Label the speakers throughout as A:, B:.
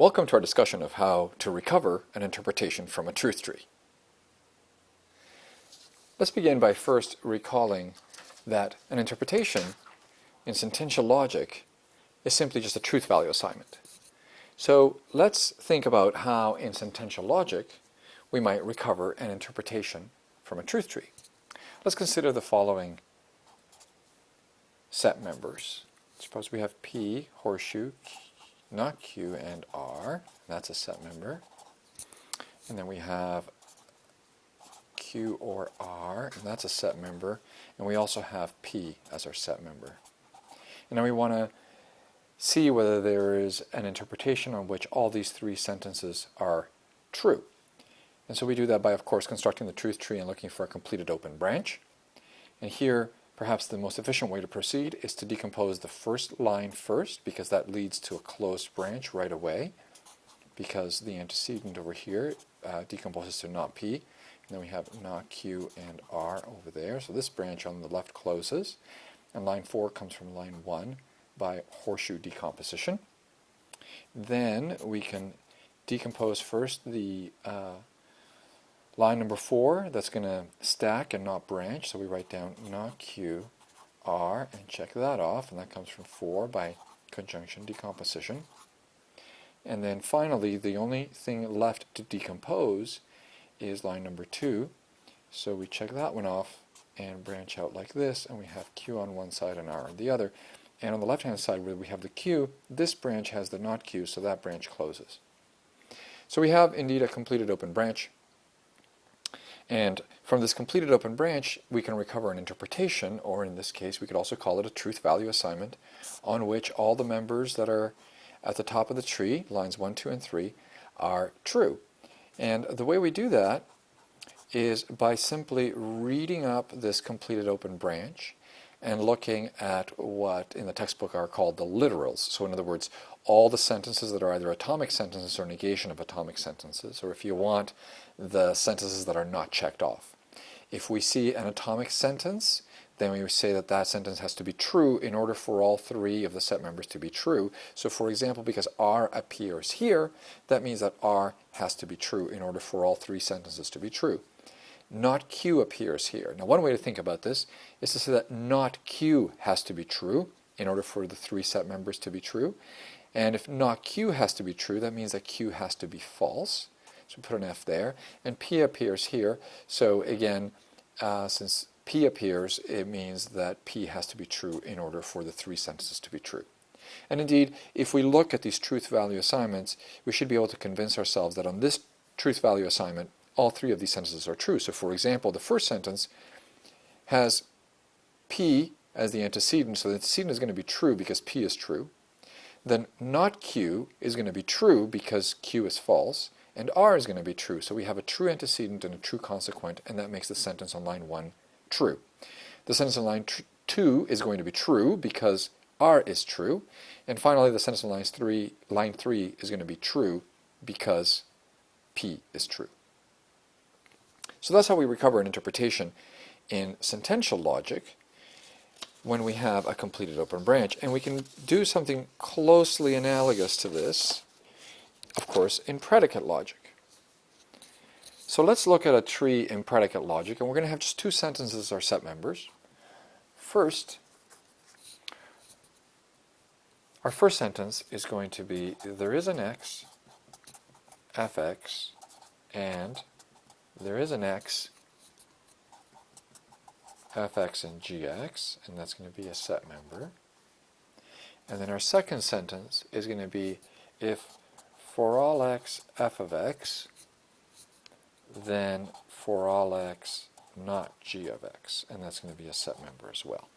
A: Welcome to our discussion of how to recover an interpretation from a truth tree. Let's begin by first recalling that an interpretation in sentential logic is simply just a truth value assignment. So let's think about how in sentential logic we might recover an interpretation from a truth tree. Let's consider the following set members. Suppose we have P, horseshoe, not Q, and R. That's a set member. And then we have Q or R, and that's a set member. And we also have P as our set member. And now we want to see whether there is an interpretation on which all these three sentences are true. And so we do that by, of course, constructing the truth tree and looking for a completed open branch. And here, perhaps the most efficient way to proceed is to decompose the first line first, because that leads to a closed branch right away, because the antecedent over here decomposes to not P, and then we have not Q and R over there. So this branch on the left closes, and line 4 comes from line 1 by horseshoe decomposition. Then we can decompose first the line number 4, that's going to stack and not branch, so we write down not Q, R, and check that off, and that comes from 4 by conjunction decomposition. And then finally, the only thing left to decompose is line number 2, so we check that one off and branch out like this, and we have Q on one side and R on the other. And on the left-hand side where we have the Q, this branch has the not Q, so that branch closes. So we have indeed a completed open branch. And from this completed open branch, we can recover an interpretation, or in this case, we could also call it a truth value assignment, on which all the members that are at the top of the tree, lines 1, 2, and 3, are true. And the way we do that is by simply reading up this completed open branch and looking at what in the textbook are called the literals. So in other words, all the sentences that are either atomic sentences or negation of atomic sentences, or if you want, the sentences that are not checked off. If we see an atomic sentence, then we say that that sentence has to be true in order for all three of the set members to be true. So for example, because R appears here, that means that R has to be true in order for all three sentences to be true. Not Q appears here. Now one way to think about this is to say that not Q has to be true in order for the three set members to be true. And if not Q has to be true, that means that Q has to be false. So we put an F there. And P appears here. So again, since P appears, it means that P has to be true in order for the three sentences to be true. And indeed, if we look at these truth value assignments, we should be able to convince ourselves that on this truth value assignment, all three of these sentences are true. So for example, the first sentence has P as the antecedent, so the antecedent is going to be true because P is true. Then not Q is going to be true because Q is false, and R is going to be true. So we have a true antecedent and a true consequent, and that makes the sentence on line 1 true. The sentence on line 2 is going to be true because R is true. And finally, the sentence on line 3 is going to be true because P is true. So that's how we recover an interpretation in sentential logic when we have a completed open branch. And we can do something closely analogous to this, of course, in predicate logic. So let's look at a tree in predicate logic, and we're going to have just two sentences as our set members. First, our first sentence is going to be, there is an x, fx, and there is an x, fx, and gx, and that's going to be a set member. And then our second sentence is going to be, if for all x, f of x, then for all x, not g of x, and that's going to be a set member as well.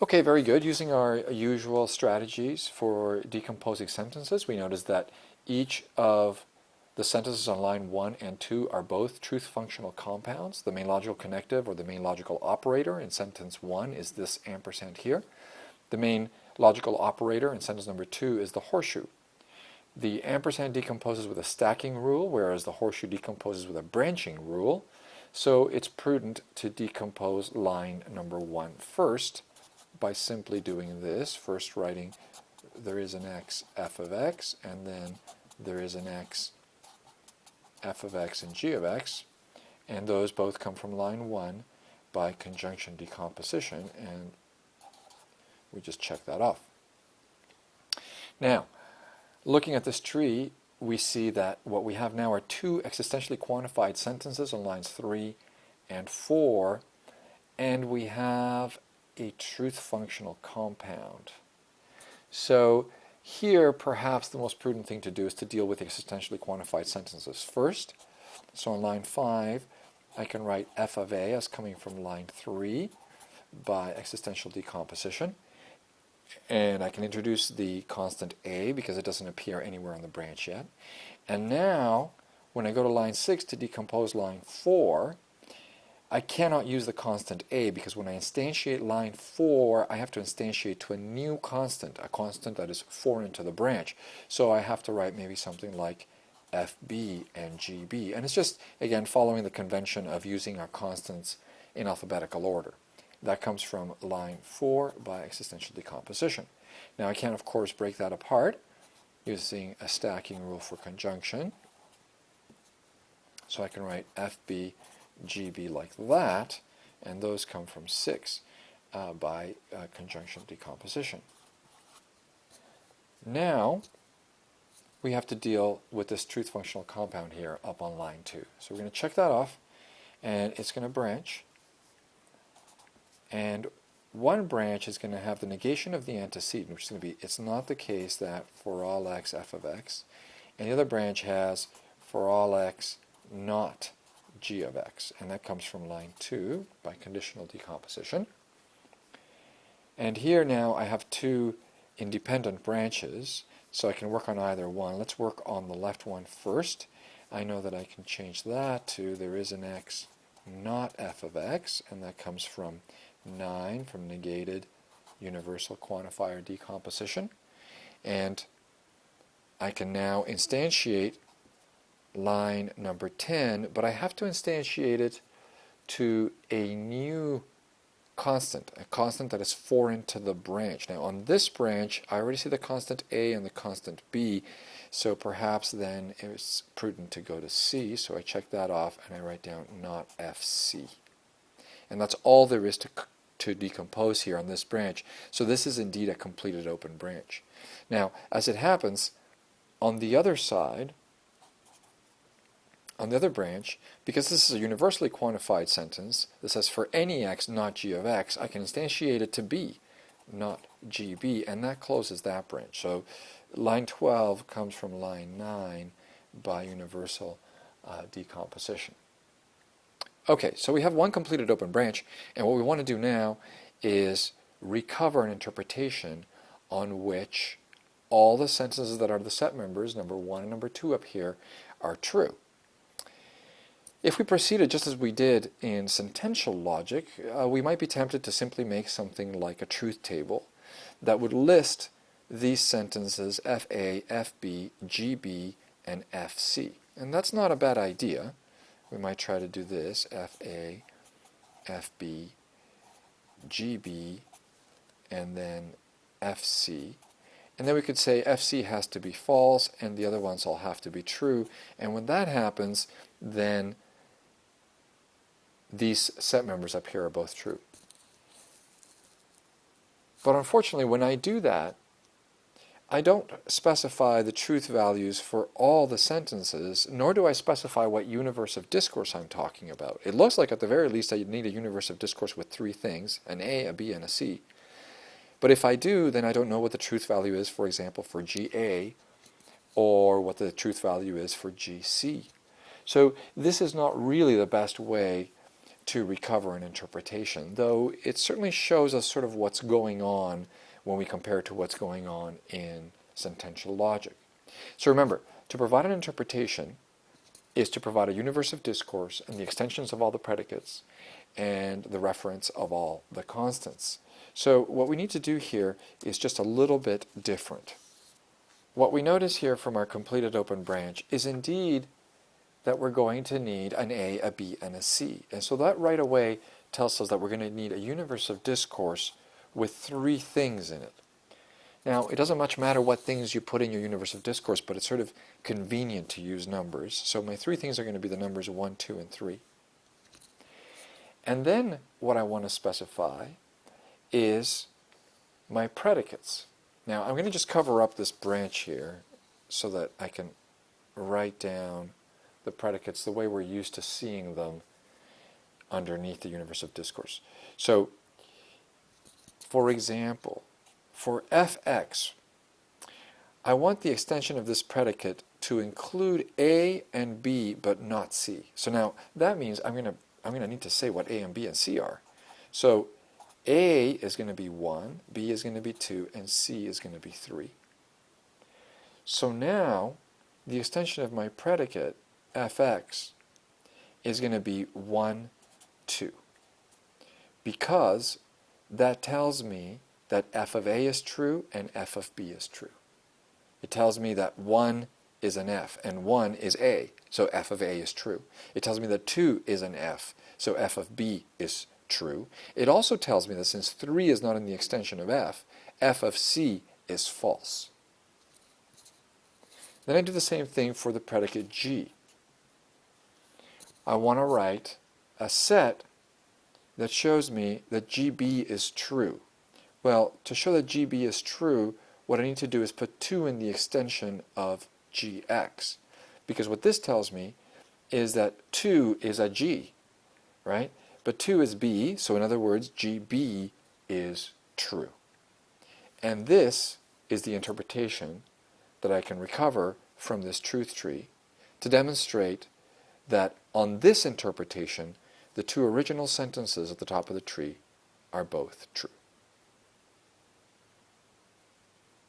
A: Okay, very good. Using our usual strategies for decomposing sentences, we notice that each of the sentences on line 1 and 2 are both truth functional compounds. The main logical connective, or the main logical operator in sentence 1 is this ampersand here. The main logical operator in sentence number 2 is the horseshoe. The ampersand decomposes with a stacking rule, whereas the horseshoe decomposes with a branching rule. So it's prudent to decompose line number 1 first by simply doing this, first writing there is an x f of x, and then there is an x f of x and g of x, and those both come from line 1 by conjunction decomposition, and we just check that off. Now, looking at this tree, we see that what we have now are two existentially quantified sentences on lines 3 and 4, and we have a truth functional compound. So here, perhaps the most prudent thing to do is to deal with the existentially quantified sentences first. So on line 5, I can write f of a as coming from line 3 by existential decomposition. And I can introduce the constant a because it doesn't appear anywhere on the branch yet. And now, when I go to line 6 to decompose line 4, I cannot use the constant a because when I instantiate line 4, I have to instantiate to a new constant, a constant that is foreign to the branch. So I have to write maybe something like fb and gb. And it's just, again, following the convention of using our constants in alphabetical order. That comes from line 4 by existential decomposition. Now I can, of course, break that apart using a stacking rule for conjunction. So I can write FB, GB like that, and those come from 6 by conjunction decomposition. Now we have to deal with this truth functional compound here up on line 2. So we're going to check that off, and it's going to branch. And one branch is going to have the negation of the antecedent, which is going to be, it's not the case that for all x, f of x. And the other branch has for all x, not g of x. And that comes from line 2 by conditional decomposition. And here now I have two independent branches, so I can work on either one. Let's work on the left one first. I know that I can change that to there is an x, not f of x, and that comes from 9 from negated universal quantifier decomposition. And I can now instantiate line number 10, but I have to instantiate it to a new constant, a constant that is foreign to the branch. Now on this branch, I already see the constant a and the constant b, so perhaps then it's prudent to go to c, so I check that off and I write down not fc. And that's all there is to decompose here on this branch. So this is indeed a completed open branch. Now, as it happens, on the other side, on the other branch, because this is a universally quantified sentence, this says for any x not g of x, I can instantiate it to b, not gb, and that closes that branch. So line 12 comes from line 9 by universal decomposition. Okay, so we have one completed open branch, and what we want to do now is recover an interpretation on which all the sentences that are the set members, number 1 and number 2 up here, are true. If we proceeded just as we did in sentential logic, we might be tempted to simply make something like a truth table that would list these sentences FA, FB, GB, and FC. And that's not a bad idea. We might try to do this, FA, FB, GB, and then FC. And then we could say FC has to be false, and the other ones all have to be true. And when that happens, then these set members up here are both true. But unfortunately, when I do that, I don't specify the truth values for all the sentences, nor do I specify what universe of discourse I'm talking about. It looks like at the very least I need a universe of discourse with 3 things, an A, a B, and a C. But if I do, then I don't know what the truth value is, for example, for GA, or what the truth value is for GC. So this is not really the best way to recover an interpretation, though it certainly shows us sort of what's going on when we compare it to what's going on in sentential logic. So remember, to provide an interpretation is to provide a universe of discourse and the extensions of all the predicates and the reference of all the constants. So what we need to do here is just a little bit different. What we notice here from our completed open branch is indeed that we're going to need an A, a B, and a C. And so that right away tells us that we're going to need a universe of discourse with 3 things in it. Now, it doesn't much matter what things you put in your universe of discourse, but it's sort of convenient to use numbers. So my three things are going to be the numbers 1, 2, and 3. And then what I want to specify is my predicates. Now, I'm going to just cover up this branch here so that I can write down the predicates the way we're used to seeing them underneath the universe of discourse. So, for example, for fx, I want the extension of this predicate to include A and B, but not C. So now that means I'm going to need to say what A and B and C are. So A is going to be 1, B is going to be 2, and C is going to be 3. So now the extension of my predicate, fx, is going to be 1, 2. Because that tells me that f of A is true and f of B is true. It tells me that 1 is an f and 1 is A, so f of A is true. It tells me that 2 is an f, so f of B is true. It also tells me that since 3 is not in the extension of f of C is false. Then I do the same thing for the predicate G. I want to write a set that shows me that GB is true. Well, to show that GB is true, what I need to do is put 2 in the extension of GX. Because what this tells me is that 2 is a G, right? But 2 is B, so in other words, GB is true. And this is the interpretation that I can recover from this truth tree to demonstrate that on this interpretation, the two original sentences at the top of the tree are both true.